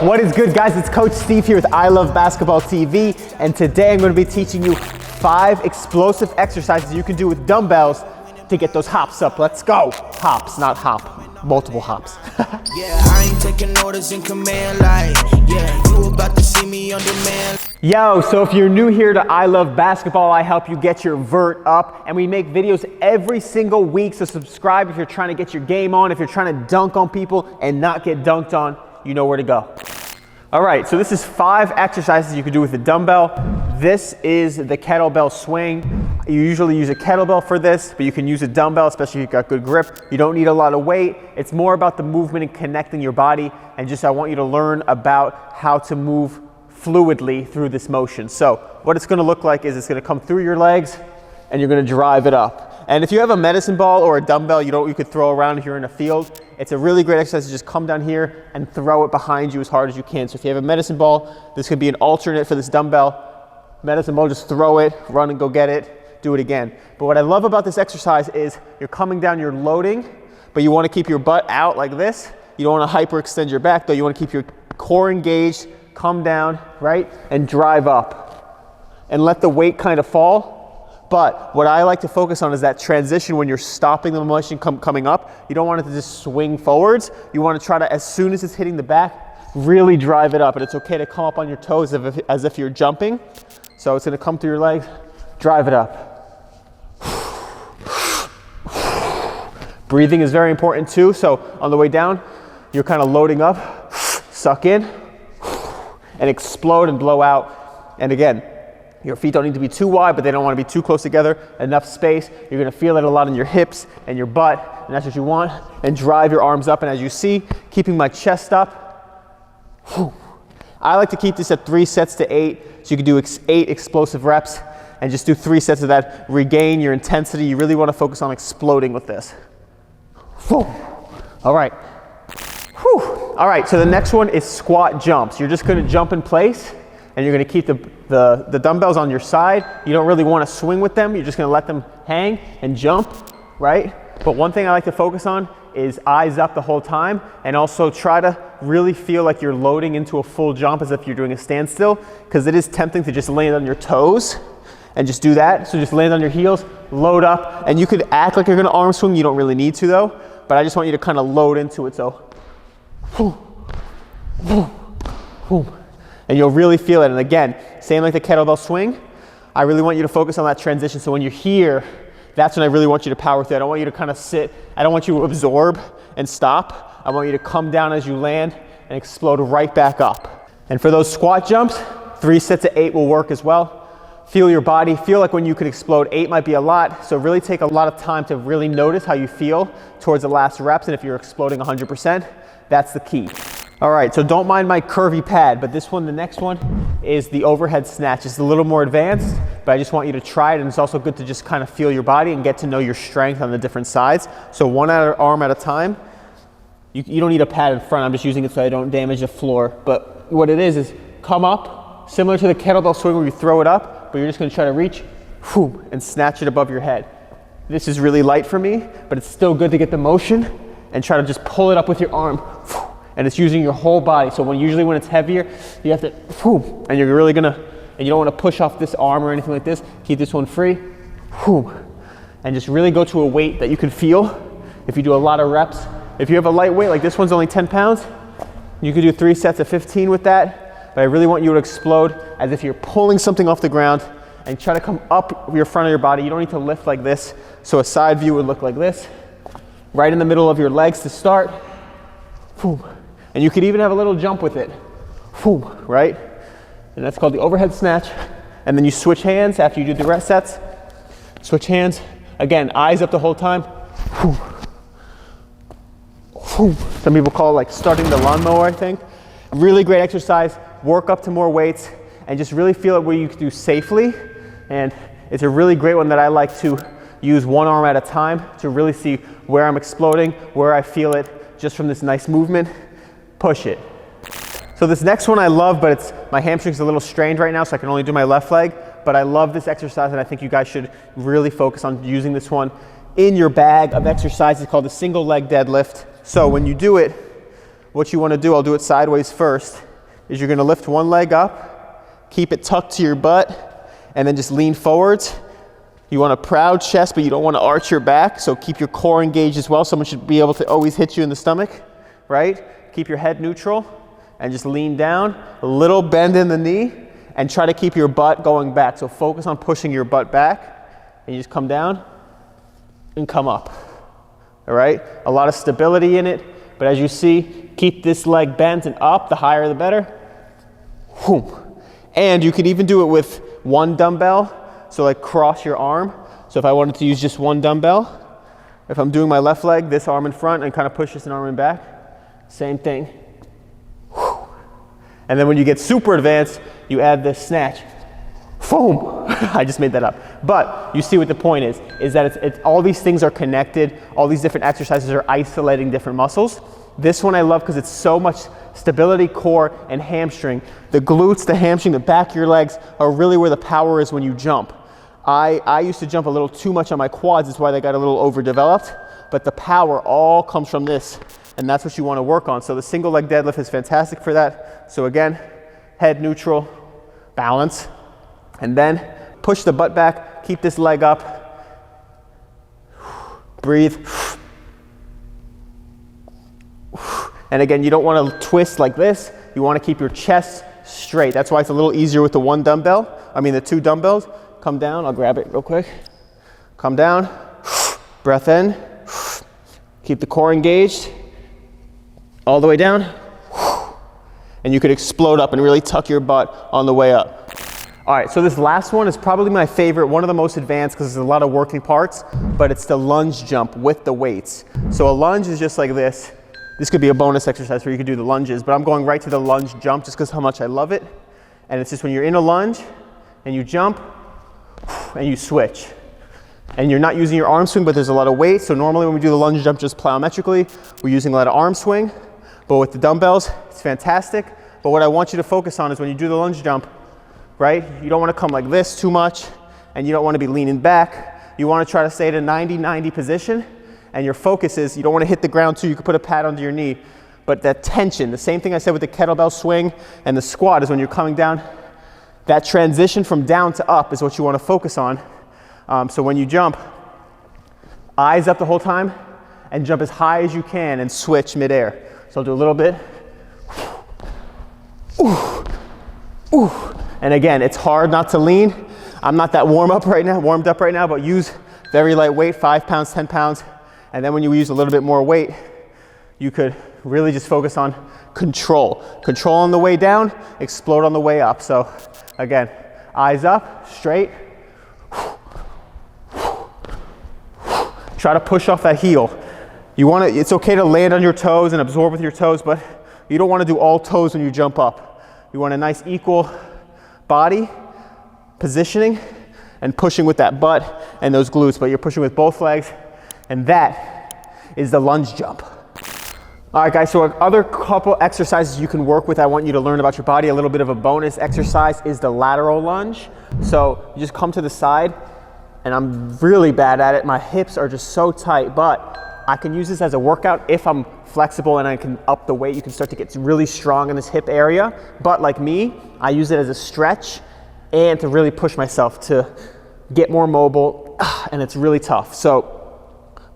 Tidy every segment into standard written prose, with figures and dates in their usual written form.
What is good, guys? It's Coach Steve here with ILoveBasketballTV, and today I'm going to be teaching you 5 explosive exercises you can do with dumbbells to get those hops up. Let's go. Hops, not hop. Multiple hops. Yeah, I ain't taking orders in command like, yeah, you about to see me on demand. Yo, so if you're new here to I Love Basketball, I help you get your vert up, and we make videos every single week, so subscribe if you're trying to get your game on. If you're trying to dunk on people and not get dunked on, you know where to go. All right, so this is 5 exercises you can do with a dumbbell. This is the kettlebell swing. You usually use a kettlebell for this, but you can use a dumbbell, especially if you've got good grip. You don't need a lot of weight. It's more about the movement and connecting your body, and just I want you to learn about how to move fluidly through this motion. So what it's gonna look like is it's gonna come through your legs and you're gonna drive it up. And if you have a medicine ball or a dumbbell you could throw around if you're in a field, it's a really great exercise to just come down here and throw it behind you as hard as you can. So if you have a medicine ball, this could be an alternate for this dumbbell. Medicine ball, just throw it, run and go get it, do it again. But what I love about this exercise is you're coming down, you're loading, but you wanna keep your butt out like this. You don't wanna hyperextend your back though, you wanna keep your core engaged, come down, right? And drive up. And let the weight kind of fall. But what I like to focus on is that transition when you're stopping the motion coming up. You don't want it to just swing forwards. You want to try to, as soon as it's hitting the back, really drive it up. And it's okay to come up on your toes as if you're jumping. So it's going to come through your legs, drive it up. Breathing is very important too. So on the way down, you're kind of loading up, suck in, and explode and blow out. And again, your feet don't need to be too wide, but they don't want to be too close together. Enough space. You're going to feel it a lot in your hips and your butt, and that's what you want. And drive your arms up, and as you see, keeping my chest up. I like to keep this at 3 sets to 8, so you can do 8 explosive reps, and just do 3 sets of that. Regain your intensity. You really want to focus on exploding with this. All right. All right, so the next one is squat jumps. You're just going to jump in place, and you're going to keep the dumbbells on your side. You don't really want to swing with them. You're just going to let them hang and jump, right? But one thing I like to focus on is eyes up the whole time, and also try to really feel like you're loading into a full jump as if you're doing a standstill, because it is tempting to just land on your toes and just do that. So just land on your heels, load up, and you could act like you're going to arm swing. You don't really need to though, but I just want you to kind of load into it. So, and you'll really feel it. And again, same like the kettlebell swing, I really want you to focus on that transition. So when you're here, that's when I really want you to power through. I don't want you to kind of sit. I don't want you to absorb and stop. I want you to come down as you land and explode right back up. And for those squat jumps, 3 sets of 8 will work as well. Feel your body. Feel like when you could explode. 8 might be a lot. So really take a lot of time to really notice how you feel towards the last reps. And if you're exploding 100%, that's the key. All right, so don't mind my curvy pad, but this one, the next one, is the overhead snatch. It's a little more advanced, but I just want you to try it, and it's also good to just kind of feel your body and get to know your strength on the different sides. So one arm at a time. You don't need a pad in front. I'm just using it so I don't damage the floor. But what it is come up, similar to the kettlebell swing where you throw it up, but you're just gonna try to reach, and snatch it above your head. This is really light for me, but it's still good to get the motion and try to just pull it up with your arm. And it's using your whole body. So usually when it's heavier, you have to, and you're really gonna, and you don't wanna push off this arm or anything like this. Keep this one free, and just really go to a weight that you can feel. If you do a lot of reps, if you have a light weight, like this one's only 10 pounds, you could do 3 sets of 15 with that. But I really want you to explode as if you're pulling something off the ground, and try to come up your front of your body. You don't need to lift like this. So a side view would look like this, right in the middle of your legs to start. And you could even have a little jump with it, right? And that's called the overhead snatch. And then you switch hands after you do the rest sets. Switch hands. Again, eyes up the whole time. Some people call it like starting the lawnmower, I think. Really great exercise. Work up to more weights and just really feel it where you can do safely. And it's a really great one that I like to use one arm at a time to really see where I'm exploding, where I feel it just from this nice movement. Push it. So this next one I love, but my hamstring's a little strained right now, so I can only do my left leg. But I love this exercise, and I think you guys should really focus on using this one in your bag of exercises. Called the single leg deadlift. So when you do it, what you want to do, I'll do it sideways first. is you're gonna lift one leg up, keep it tucked to your butt, and then just lean forwards. You want a proud chest, but you don't want to arch your back, so keep your core engaged as well. Someone should be able to always hit you in the stomach, right? Keep your head neutral and just lean down, a little bend in the knee, and try to keep your butt going back. So focus on pushing your butt back, and you just come down and come up, all right? A lot of stability in it, but as you see, keep this leg bent and up, the higher the better. Whoom. And you could even do it with one dumbbell, so like cross your arm. So if I wanted to use just one dumbbell, if I'm doing my left leg, this arm in front and kind of push this arm in back, same thing. And then when you get super advanced, you add this snatch. Boom. I just made that up. But you see what the point is that it's all these things are connected. All these different exercises are isolating different muscles. This one I love because it's so much stability, core, and hamstring. The glutes, the hamstring, the back of your legs are really where the power is when you jump. I used to jump a little too much on my quads. That's why they got a little overdeveloped. But the power all comes from this. And that's what you want to work on. So the single leg deadlift is fantastic for that. So again, head neutral, balance, and then push the butt back, keep this leg up, breathe. And again, you don't want to twist like this. You want to keep your chest straight. That's why it's a little easier with the the two dumbbells. Come down, I'll grab it real quick. Come down, breath in, keep the core engaged. All the way down, and you could explode up and really tuck your butt on the way up. All right, so this last one is probably my favorite, one of the most advanced because there's a lot of working parts, but it's the lunge jump with the weights. So a lunge is just like this. This could be a bonus exercise where you could do the lunges, but I'm going right to the lunge jump just because how much I love it. And it's just when you're in a lunge and you jump and you switch. And you're not using your arm swing, but there's a lot of weight. So normally when we do the lunge jump just plyometrically, we're using a lot of arm swing. But with the dumbbells, it's fantastic. But what I want you to focus on is when you do the lunge jump, right? You don't want to come like this too much, and you don't want to be leaning back. You want to try to stay at a 90-90 position, and your focus is you don't want to hit the ground too. You can put a pad under your knee, but that tension, the same thing I said with the kettlebell swing and the squat is when you're coming down, that transition from down to up is what you want to focus on. So when you jump, eyes up the whole time, and jump as high as you can and switch midair. So I'll do a little bit. Ooh. Ooh. And again, it's hard not to lean. I'm not that warmed up right now, but use very light weight, 5 pounds, 10 pounds. And then when you use a little bit more weight, you could really just focus on control. Control on the way down, explode on the way up. So again, eyes up, straight. Try to push off that heel. It's okay to land on your toes and absorb with your toes, but you don't want to do all toes when you jump up. You want a nice equal body, positioning, and pushing with that butt and those glutes, but you're pushing with both legs, and that is the lunge jump. All right, guys, so other couple exercises you can work with, I want you to learn about your body. A little bit of a bonus exercise is the lateral lunge. So you just come to the side, and I'm really bad at it. My hips are just so tight, but I can use this as a workout if I'm flexible and I can up the weight. You can start to get really strong in this hip area. But like me, I use it as a stretch and to really push myself to get more mobile, and it's really tough. So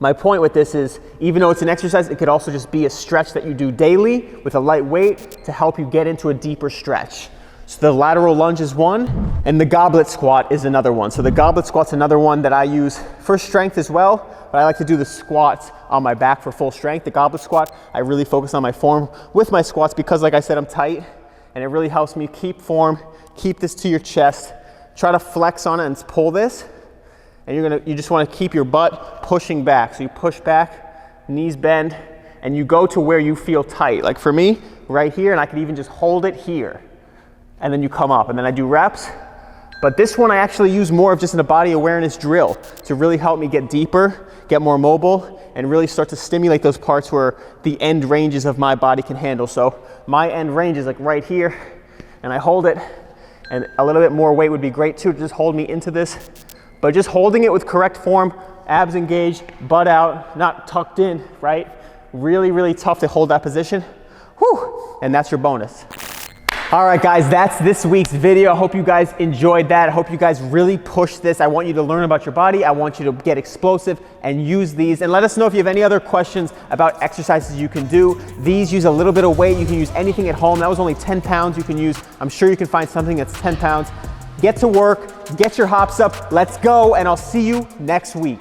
my point with this is, even though it's an exercise, it could also just be a stretch that you do daily with a light weight to help you get into a deeper stretch. So the lateral lunge is one, and the goblet squat is another one. So the goblet squat's another one that I use for strength as well, but I like to do the squats on my back for full strength. The goblet squat, I really focus on my form with my squats because, like I said, I'm tight, and it really helps me keep form, keep this to your chest, try to flex on it and pull this, and you just want to keep your butt pushing back. So you push back, knees bend, and you go to where you feel tight. Like for me, right here, and I can even just hold it here. And then you come up, and then I do reps. But this one I actually use more of just in a body awareness drill to really help me get deeper, get more mobile, and really start to stimulate those parts where the end ranges of my body can handle. So my end range is like right here, and I hold it, and a little bit more weight would be great too, to just hold me into this. But just holding it with correct form, abs engaged, butt out, not tucked in, right? Really, really tough to hold that position. Whew, and that's your bonus. All right, guys, that's this week's video. I hope you guys enjoyed that. I hope you guys really push this. I want you to learn about your body. I want you to get explosive and use these. And let us know if you have any other questions about exercises you can do. These use a little bit of weight. You can use anything at home. That was only 10 pounds you can use. I'm sure you can find something that's 10 pounds. Get to work, get your hops up, let's go, and I'll see you next week.